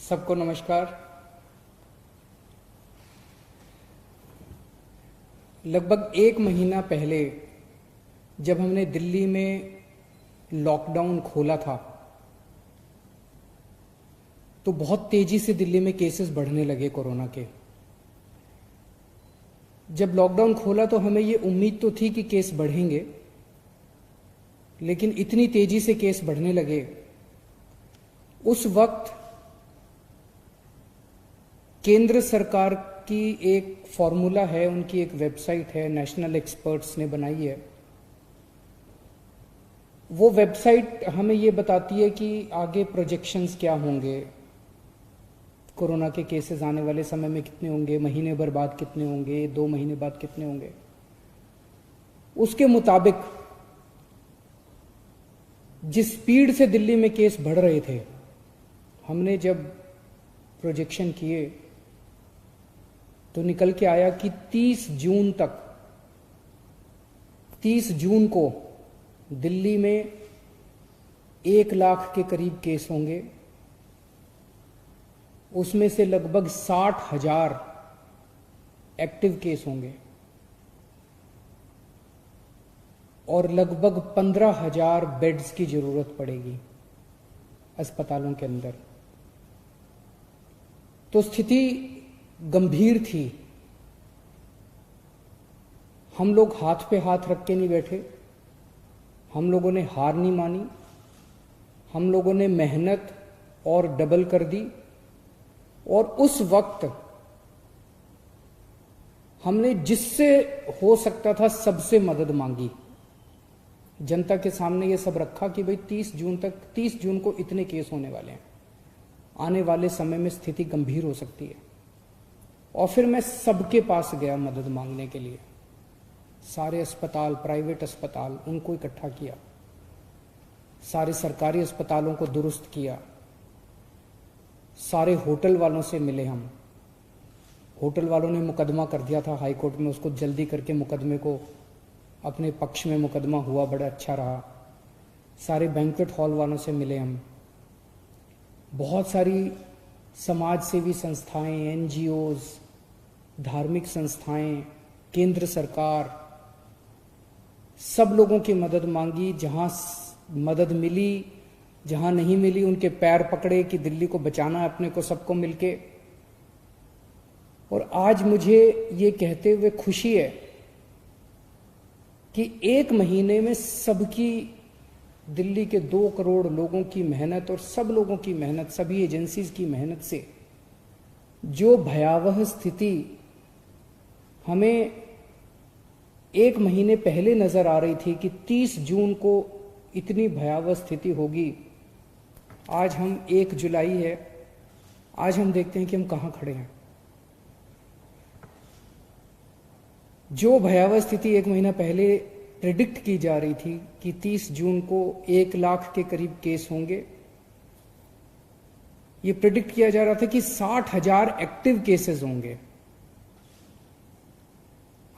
सबको नमस्कार। लगभग एक महीना पहले जब हमने दिल्ली में लॉकडाउन खोला था तो बहुत तेजी से दिल्ली में केसेस बढ़ने लगे कोरोना के। जब लॉकडाउन खोला तो हमें ये उम्मीद तो थी कि केस बढ़ेंगे, लेकिन इतनी तेजी से केस बढ़ने लगे। उस वक्त केंद्र सरकार की एक फॉर्मूला है, उनकी एक वेबसाइट है, नेशनल एक्सपर्ट्स ने बनाई है। वो वेबसाइट हमें ये बताती है कि आगे प्रोजेक्शंस क्या होंगे, कोरोना के केसेस आने वाले समय में कितने होंगे, महीने भर बाद कितने होंगे, 2 महीने बाद कितने होंगे। उसके मुताबिक जिस स्पीड से दिल्ली में केस बढ़ रहे थे, हमने जब प्रोजेक्शन किए तो निकल के आया कि 30 जून को दिल्ली में 1 लाख के करीब केस होंगे। उसमें से लगभग 60,000 एक्टिव केस होंगे और लगभग 15,000 बेड्स की जरूरत पड़ेगी अस्पतालों के अंदर। तो स्थिति गंभीर थी। हम लोग हाथ पे हाथ रख के नहीं बैठे, हम लोगों ने हार नहीं मानी, हम लोगों ने मेहनत और डबल कर दी। और उस वक्त हमने जिससे हो सकता था सबसे मदद मांगी। जनता के सामने ये सब रखा कि भाई 30 जून को इतने केस होने वाले हैं, आने वाले समय में स्थिति गंभीर हो सकती है। और फिर मैं सबके पास गया मदद मांगने के लिए। सारे अस्पताल, प्राइवेट अस्पताल, उनको इकट्ठा किया, सारे सरकारी अस्पतालों को दुरुस्त किया, सारे होटल वालों से मिले हम। होटल वालों ने मुकदमा कर दिया था हाई कोर्ट में, उसको जल्दी करके मुकदमे को अपने पक्ष में मुकदमा हुआ, बड़ा अच्छा रहा। सारे बैंक्वेट हॉल वालों से मिले हम। बहुत सारी समाज सेवी संस्थाएं, एनजीओज, धार्मिक संस्थाएं, केंद्र सरकार, सब लोगों की मदद मांगी। जहां मदद मिली, जहां नहीं मिली, उनके पैर पकड़े कि दिल्ली को बचाना है अपने को, सबको मिलके। और आज मुझे ये कहते हुए खुशी है कि 1 महीने में सबकी, दिल्ली के 2 करोड़ लोगों की मेहनत और सब लोगों की मेहनत, सभी एजेंसीज की मेहनत से जो भयावह स्थिति हमें 1 महीने पहले नजर आ रही थी कि 30 जून को इतनी भयावह स्थिति होगी, आज हम 1 जुलाई है, आज हम देखते हैं कि हम कहां खड़े हैं। जो भयावह स्थिति 1 महीना पहले प्रेडिक्ट की जा रही थी कि 30 जून को 1 लाख के करीब केस होंगे, ये प्रेडिक्ट किया जा रहा था कि 60,000 एक्टिव केसेस होंगे।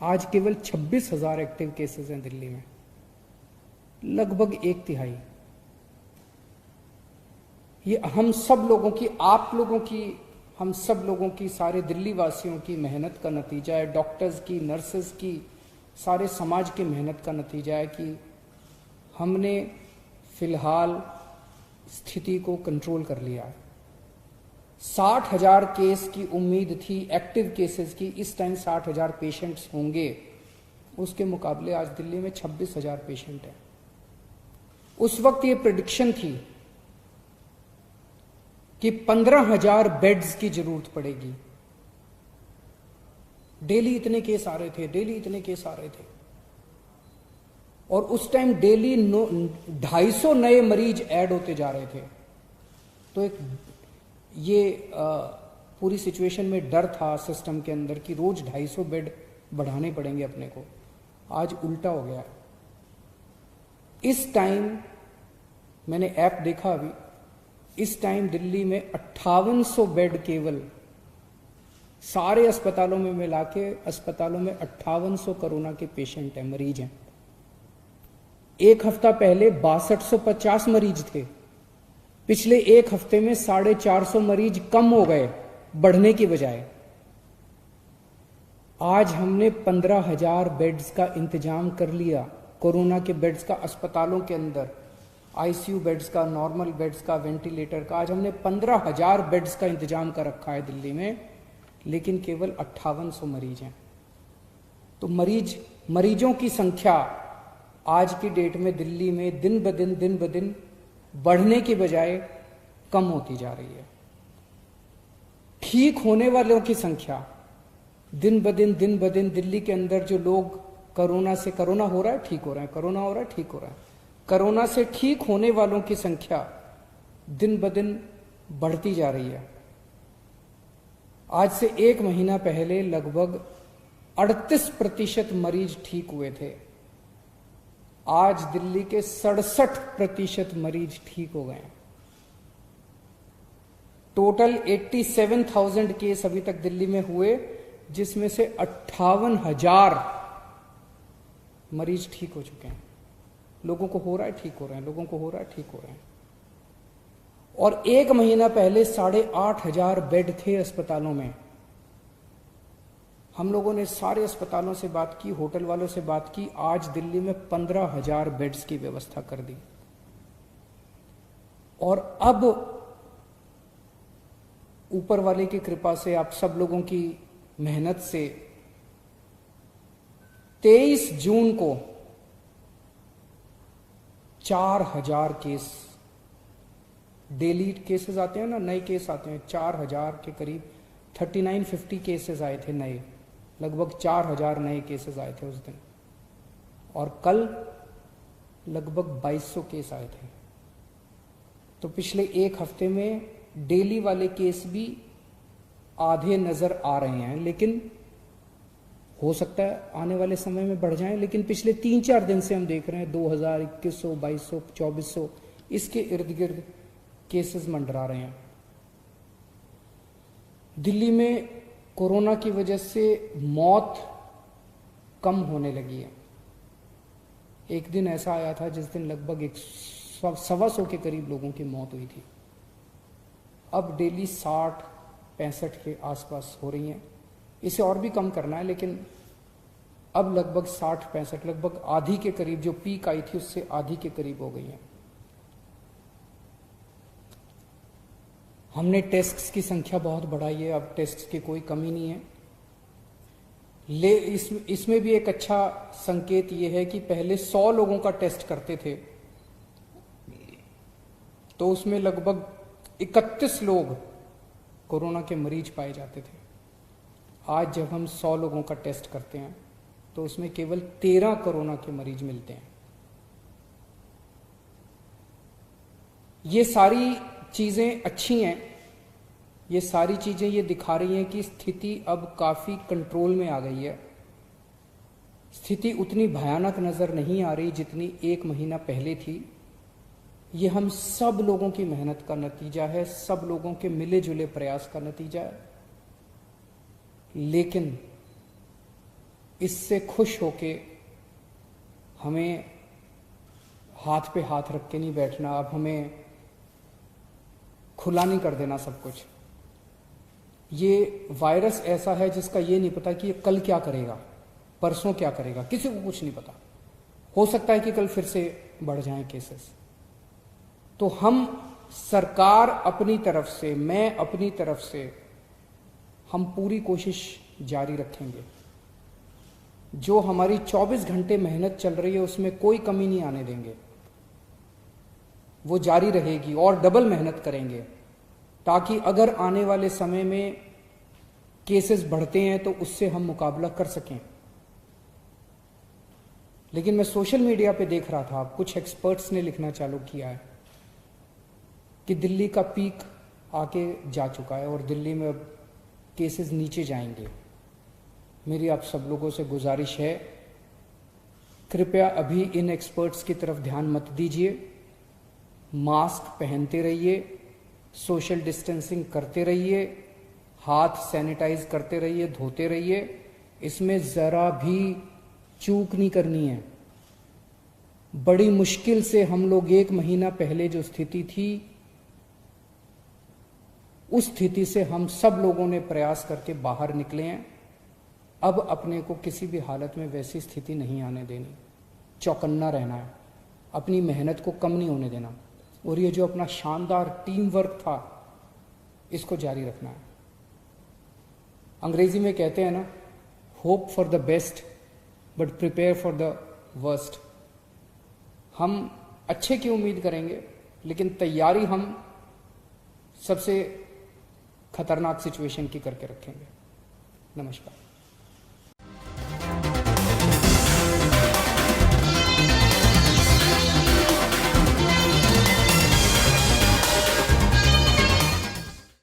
आज केवल 26,000 एक्टिव केसेस हैं दिल्ली में, लगभग 1/3। ये हम सब लोगों की, आप लोगों की, हम सब लोगों की, सारे दिल्ली वासियों की मेहनत का नतीजा है। डॉक्टर्स की, नर्सेस की, सारे समाज की मेहनत का नतीजा है कि हमने फिलहाल स्थिति को कंट्रोल कर लिया है। 60,000 केस की उम्मीद थी, एक्टिव केसेस की। इस टाइम 60,000 पेशेंट्स होंगे, उसके मुकाबले आज दिल्ली में 26,000 पेशेंट हैं। उस वक्त ये प्रेडिक्शन थी कि 15,000 बेड्स की जरूरत पड़ेगी। डेली इतने केस आ रहे थे, डेली इतने केस आ रहे थे। और उस टाइम डेली 250 नए मरीज ऐड होते जा रहे थे। तो एक ये पूरी सिचुएशन में डर था सिस्टम के अंदर कि रोज 250 बेड बढ़ाने पड़ेंगे अपने को। आज उल्टा हो गया। इस टाइम मैंने ऐप देखा अभी, इस टाइम दिल्ली में 5800 बेड, केवल सारे अस्पतालों में मिला के अस्पतालों में 5800 कोरोना के पेशेंट हैं, मरीज हैं। 1 हफ्ता पहले 6250 मरीज थे। पिछले एक हफ्ते में 450 मरीज कम हो गए बढ़ने की बजाय। आज हमने 15,000 बेड्स का इंतजाम कर लिया, कोरोना के बेड्स का अस्पतालों के अंदर, आईसीयू बेड्स का, नॉर्मल बेड्स का, वेंटिलेटर का। आज हमने 15,000 बेड्स का इंतजाम कर रखा है दिल्ली में, लेकिन केवल 5800 मरीज हैं। तो मरीजों की संख्या आज की डेट में दिल्ली में दिन ब दिन बढ़ने की बजाय कम होती जा रही है। ठीक होने वालों की संख्या दिन ब दिन दिल्ली के अंदर जो लोग कोरोना हो रहा है ठीक हो रहा है, कोरोना हो रहा है ठीक हो रहा है, कोरोना से ठीक होने वालों की संख्या दिन ब दिन बढ़ती जा रही है। आज से एक महीना पहले लगभग 38% मरीज ठीक हुए थे, आज दिल्ली के 67% मरीज ठीक हो गए। टोटल 87,000 केस अभी तक दिल्ली में हुए, जिसमें से 58,000 मरीज ठीक हो चुके हैं। लोगों को हो रहा है ठीक हो रहे हैं, लोगों को हो रहा है ठीक हो रहे हैं। और एक महीना पहले 8,500 बेड थे अस्पतालों में। हम लोगों ने सारे अस्पतालों से बात की, होटल वालों से बात की, आज दिल्ली में 15,000 बेड्स की व्यवस्था कर दी। और अब ऊपर वाले की कृपा से, आप सब लोगों की मेहनत से 23 जून को 4,000 केस, डेली केसेस आते हैं ना, नए केस आते हैं 4,000 के करीब, 3950 केसेस आए थे नए, लगभग 4,000 नए केसेस आए थे उस दिन। और कल लगभग 2200 केस आए थे। तो पिछले एक हफ्ते में डेली वाले केस भी आधे नजर आ रहे हैं, लेकिन हो सकता है आने वाले समय में बढ़ जाएं। लेकिन पिछले 3-4 दिन से हम देख रहे हैं 2000, 2100, 2200, 2400 इसके इर्द गिर्द केसेस मंडरा रहे हैं। दिल्ली में कोरोना की वजह से मौत कम होने लगी है। एक दिन ऐसा आया था जिस दिन लगभग 125 के करीब लोगों की मौत हुई थी। अब डेली 60-65 के आसपास हो रही हैं। इसे और भी कम करना है, लेकिन अब लगभग 60-65, लगभग आधी के करीब, जो पीक आई थी उससे आधी के करीब हो गई है। हमने टेस्ट्स की संख्या बहुत बढ़ाई है, अब टेस्ट्स की कोई कमी नहीं है। इसमें भी एक अच्छा संकेत ये है कि पहले 100 लोगों का टेस्ट करते थे तो उसमें लगभग 31 लोग कोरोना के मरीज पाए जाते थे। आज जब हम 100 लोगों का टेस्ट करते हैं तो उसमें केवल 13 कोरोना के मरीज मिलते हैं। ये सारी चीजें अच्छी हैं, ये सारी चीजें ये दिखा रही हैं कि स्थिति अब काफी कंट्रोल में आ गई है। स्थिति उतनी भयानक नजर नहीं आ रही जितनी एक महीना पहले थी। ये हम सब लोगों की मेहनत का नतीजा है, सब लोगों के मिले जुले प्रयास का नतीजा है। लेकिन इससे खुश होके हमें हाथ पे हाथ रख के नहीं बैठना। अब हमें खुला नहीं कर देना सब कुछ। ये वायरस ऐसा है जिसका ये नहीं पता कि ये कल क्या करेगा, परसों क्या करेगा, किसी को कुछ नहीं पता। हो सकता है कि कल फिर से बढ़ जाएं केसेस। तो हम, सरकार अपनी तरफ से, मैं अपनी तरफ से, हम पूरी कोशिश जारी रखेंगे। जो हमारी 24 घंटे मेहनत चल रही है उसमें कोई कमी नहीं आने देंगे, वो जारी रहेगी और डबल मेहनत करेंगे, ताकि अगर आने वाले समय में केसेस बढ़ते हैं तो उससे हम मुकाबला कर सकें। लेकिन मैं सोशल मीडिया पे देख रहा था, कुछ एक्सपर्ट्स ने लिखना चालू किया है कि दिल्ली का पीक आके जा चुका है और दिल्ली में अब केसेस नीचे जाएंगे। मेरी आप सब लोगों से गुजारिश है, कृपया अभी इन एक्सपर्ट्स की तरफ ध्यान मत दीजिए। मास्क पहनते रहिए, सोशल डिस्टेंसिंग करते रहिए, हाथ सैनिटाइज करते रहिए, धोते रहिए। इसमें जरा भी चूक नहीं करनी है। बड़ी मुश्किल से हम लोग एक महीना पहले जो स्थिति थी उस स्थिति से हम सब लोगों ने प्रयास करके बाहर निकले हैं। अब अपने को किसी भी हालत में वैसी स्थिति नहीं आने देनी, चौकन्ना रहना है, अपनी मेहनत को कम नहीं होने देना, और ये जो अपना शानदार टीम वर्क था इसको जारी रखना है। अंग्रेजी में कहते हैं ना, hope for the best but prepare for the worst. हम अच्छे की उम्मीद करेंगे लेकिन तैयारी हम सबसे खतरनाक सिचुएशन की करके रखेंगे। नमस्कार।